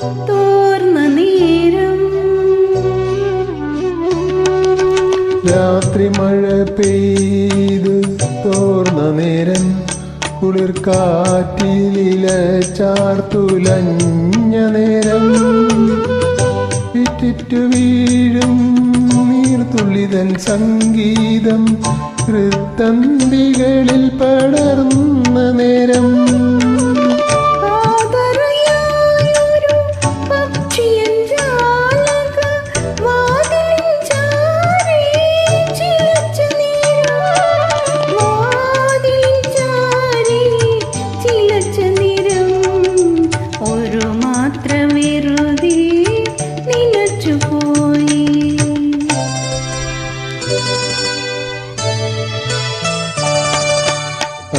തോർന്ന നേരം രാത്രി മഴ പെയ്ത് തോർന്ന നേരം കുളിർ കാറ്റിലില ചാർത്തുലഞ്ഞ നേരം ഇറ്റിറ്റു വീഴും നീർത്തുള്ളിതൻ സംഗീതം ഹൃത്തന്തികളിൽ പടർന്ന നേരം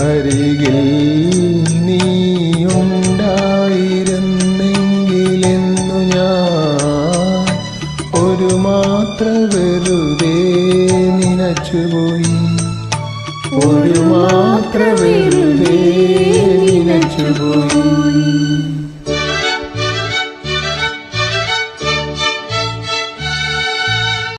അരികിൽ നീയുണ്ടായിരുന്നെങ്കിലെന്നു ഞാൻ ഒരു മാത്ര വെറുതെ നനച്ചുപോയി.